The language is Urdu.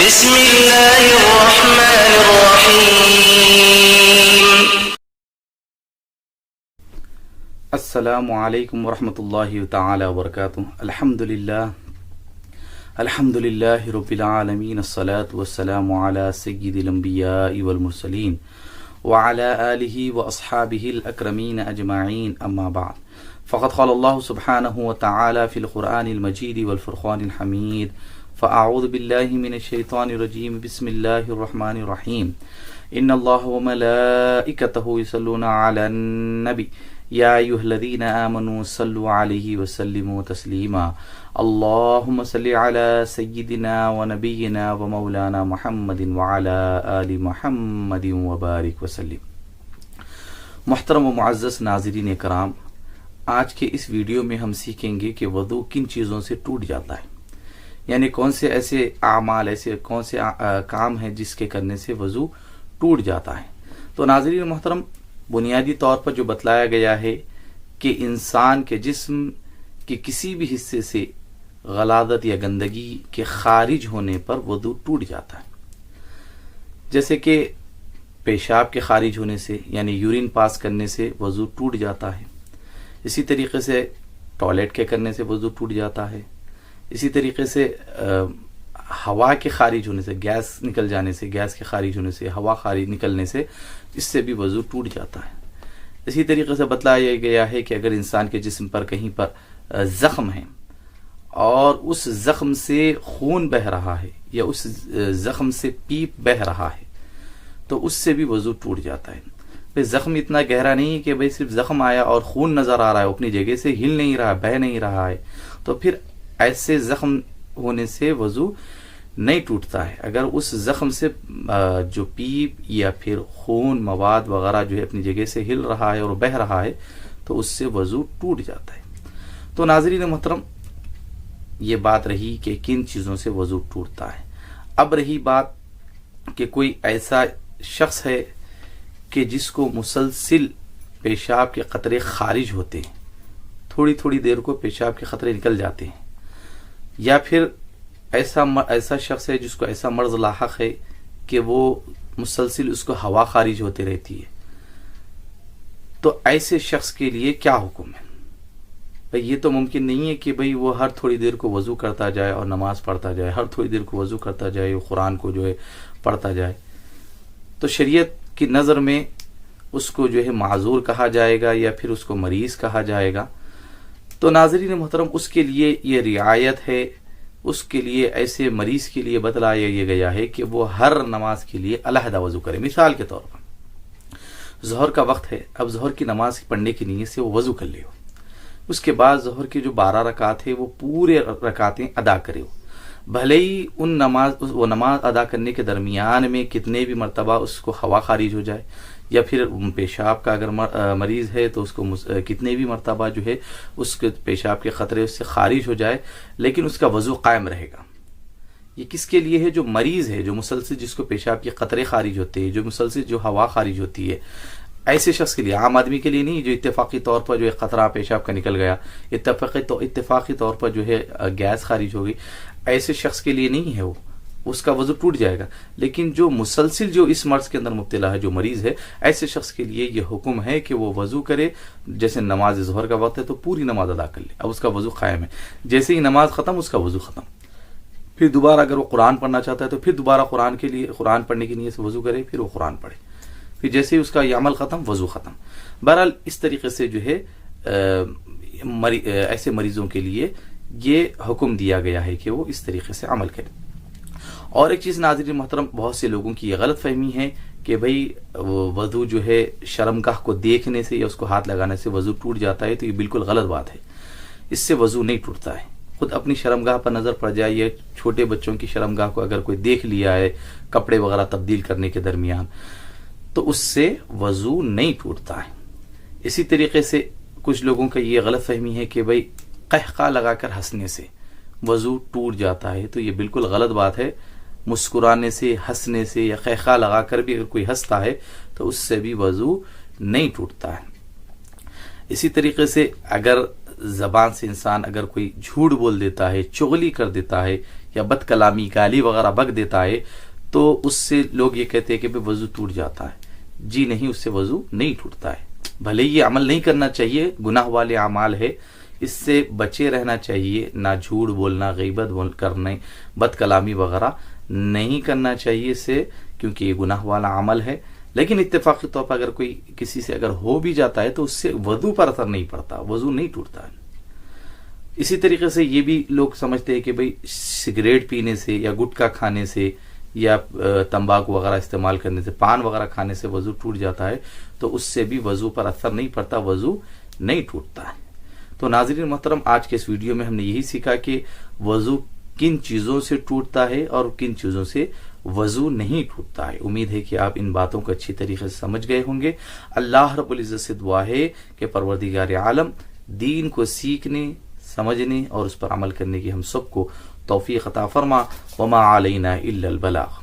بسم الله الرحمن الرحيم. السلام علیکم ورحمۃ اللہ تعالی وبرکاتہ. الحمد للہ رب العالمین، الصلاة والسلام علی سید الانبیاء والمرسلین وعلی آلہ واصحابہ الاکرمین اجمعین، اما بعد، فقد قال اللہ سبحانہ وتعالی فی القرآن المجید والفرقان الحمید، فاعوذ باللہ من الشیطان الرجیم، بسم اللہ الرحمن الرحیم، ان اللہ وملائکتہ یصلون علی النبی یا ایھا الذین آمنوا صلوا علیہ وسلموا تسلیما، اللہم صل علی سیدنا ونبینا ومولانا محمد وعلی آل محمد وبارک وسلم. محترم و معزز ناظرین کرام، آج کے اس ویڈیو میں ہم سیکھیں گے کہ وضو کن چیزوں سے ٹوٹ جاتا ہے، یعنی کون سے ایسے اعمال، کون سے کام ہیں جس کے کرنے سے وضو ٹوٹ جاتا ہے. تو ناظرین محترم، بنیادی طور پر جو بتلایا گیا ہے کہ انسان کے جسم کے کسی بھی حصے سے غلاظت یا گندگی کے خارج ہونے پر وضو ٹوٹ جاتا ہے. جیسے کہ پیشاب کے خارج ہونے سے، یعنی یورین پاس کرنے سے وضو ٹوٹ جاتا ہے. اسی طریقے سے ٹوائلٹ کے کرنے سے وضو ٹوٹ جاتا ہے. اسی طریقے سے ہوا کے خارج ہونے سے، گیس نکل جانے سے، گیس کے خارج ہونے سے، ہوا خارج نکلنے سے، اس سے بھی وضو ٹوٹ جاتا ہے. اسی طریقے سے بتلایا گیا ہے کہ اگر انسان کے جسم پر کہیں پر زخم ہے اور اس زخم سے خون بہہ رہا ہے یا اس زخم سے پیپ بہہ رہا ہے تو اس سے بھی وضو ٹوٹ جاتا ہے. بھئی زخم اتنا گہرا نہیں ہے کہ بھئی صرف زخم آیا اور خون نظر آ رہا ہے، اپنی جگہ سے ہل نہیں رہا، بہہ نہیں رہا ہے، تو پھر ایسے زخم ہونے سے وضو نہیں ٹوٹتا ہے. اگر اس زخم سے جو پیپ یا پھر خون مواد وغیرہ جو ہے اپنی جگہ سے ہل رہا ہے اور بہہ رہا ہے تو اس سے وضو ٹوٹ جاتا ہے. تو ناظرین محترم، یہ بات رہی کہ کن چیزوں سے وضو ٹوٹتا ہے. اب رہی بات کہ کوئی ایسا شخص ہے کہ جس کو مسلسل پیشاب کے قطرے خارج ہوتے ہیں، تھوڑی تھوڑی دیر کو پیشاب کے قطرے نکل جاتے ہیں، یا پھر ایسا شخص ہے جس کو ایسا مرض لاحق ہے کہ وہ مسلسل اس کو ہوا خارج ہوتی رہتی ہے، تو ایسے شخص کے لیے کیا حکم ہے؟ بھئی یہ تو ممکن نہیں ہے کہ بھئی وہ ہر تھوڑی دیر کو وضو کرتا جائے اور نماز پڑھتا جائے، ہر تھوڑی دیر کو وضو کرتا جائے، قرآن کو جو ہے پڑھتا جائے. تو شریعت کی نظر میں اس کو جو ہے معذور کہا جائے گا یا پھر اس کو مریض کہا جائے گا. تو ناظرین محترم، اس کے لیے یہ رعایت ہے، اس کے لیے ایسے مریض کے لیے بتلایا یہ گیا ہے کہ وہ ہر نماز کے لیے علیحدہ وضو کرے. مثال کے طور پر ظہر کا وقت ہے، اب ظہر کی نماز پڑھنے کی نیت سے وہ وضو کر لے، اس کے بعد ظہر کی جو 12 رکعت ہے وہ پورے رکعتیں ادا کرے. بھلے ہی وہ نماز ادا کرنے کے درمیان میں کتنے بھی مرتبہ اس کو ہوا خارج ہو جائے، یا پھر پیشاب کا اگر مریض ہے تو اس کو کتنے بھی مرتبہ جو ہے اس کے پیشاب کے خطرے اس سے خارج ہو جائے، لیکن اس کا وضو قائم رہے گا. یہ کس کے لیے ہے؟ جو مریض ہے، جو مسلسل جس کو پیشاب کے قطرے خارج ہوتے ہیں، جو مسلسل جو ہوا خارج ہوتی ہے، ایسے شخص کے لیے، عام آدمی کے لیے نہیں جو اتفاقی طور پر جو ہے قطرہ پیشاب کا نکل گیا، اتفاقی طور پر جو ہے گیس خارج ہو گئی، ایسے شخص کے لیے نہیں ہے، وہ اس کا وضو ٹوٹ جائے گا. لیکن جو مسلسل جو اس مرض کے اندر مبتلا ہے، جو مریض ہے، ایسے شخص کے لیے یہ حکم ہے کہ وہ وضو کرے. جیسے نماز ظہر کا وقت ہے تو پوری نماز ادا کر لے، اب اس کا وضو قائم ہے. جیسے ہی نماز ختم، اس کا وضو ختم. پھر دوبارہ اگر وہ قرآن پڑھنا چاہتا ہے تو پھر دوبارہ قرآن پڑھنے کی نیت سے وضو کرے، پھر وہ قرآن پڑھے. پھر جیسے ہی اس کا یہ عمل ختم، وضو ختم. بہرحال اس طریقے سے جو ہے ایسے مریضوں کے لیے یہ حکم دیا گیا ہے کہ وہ اس طریقے سے عمل کرے. اور ایک چیز ناظرین محترم، بہت سے لوگوں کی یہ غلط فہمی ہے کہ بھئی وضو جو ہے شرمگاہ کو دیکھنے سے یا اس کو ہاتھ لگانے سے وضو ٹوٹ جاتا ہے. تو یہ بالکل غلط بات ہے، اس سے وضو نہیں ٹوٹتا ہے. خود اپنی شرمگاہ پر نظر پڑ جائے، یا چھوٹے بچوں کی شرمگاہ کو اگر کوئی دیکھ لیا ہے کپڑے وغیرہ تبدیل کرنے کے درمیان، تو اس سے وضو نہیں ٹوٹتا ہے. اسی طریقے سے کچھ لوگوں کا یہ غلط فہمی ہے کہ بھئی قہقہ لگا کر ہنسنے سے وضو ٹوٹ جاتا ہے. تو یہ بالکل غلط بات ہے. مسکرانے سے، ہنسنے سے یا قہقہ لگا کر بھی اگر کوئی ہنستا ہے تو اس سے بھی وضو نہیں ٹوٹتا ہے. اسی طریقے سے اگر زبان سے انسان اگر کوئی جھوٹ بول دیتا ہے، چغلی کر دیتا ہے، یا بد کلامی گالی وغیرہ بک دیتا ہے تو اس سے لوگ یہ کہتے ہیں کہ وضو ٹوٹ جاتا ہے. جی نہیں، اس سے وضو نہیں ٹوٹتا ہے. بھلے یہ عمل نہیں کرنا چاہیے، گناہ والے اعمال ہے، اس سے بچے رہنا چاہیے، نہ جھوٹ بولنا، غیبت کرنے، بد کلامی وغیرہ نہیں کرنا چاہیے اس سے، کیونکہ یہ گناہ والا عمل ہے. لیکن اتفاقی طور پر اگر کوئی کسی سے اگر ہو بھی جاتا ہے تو اس سے وضو پر اثر نہیں پڑتا، وضو نہیں ٹوٹتا ہے. اسی طریقے سے یہ بھی لوگ سمجھتے ہیں کہ بھئی سگریٹ پینے سے یا گٹکا کھانے سے یا تمباکو وغیرہ استعمال کرنے سے، پان وغیرہ کھانے سے وضو ٹوٹ جاتا ہے، تو اس سے بھی وضو پر اثر نہیں پڑتا، وضو نہیں ٹوٹتا ہے. تو ناظرین محترم، آج کے اس ویڈیو میں ہم نے یہی سیکھا کہ وضو کن چیزوں سے ٹوٹتا ہے اور کن چیزوں سے وضو نہیں ٹوٹتا ہے. امید ہے کہ آپ ان باتوں کو اچھی طریقے سے سمجھ گئے ہوں گے. اللہ رب العزت سے دعا ہے کہ پروردگار عالم دین کو سیکھنے، سمجھنے اور اس پر عمل کرنے کی ہم سب کو توفیق عطا فرما. وما علینا الا البلاغ.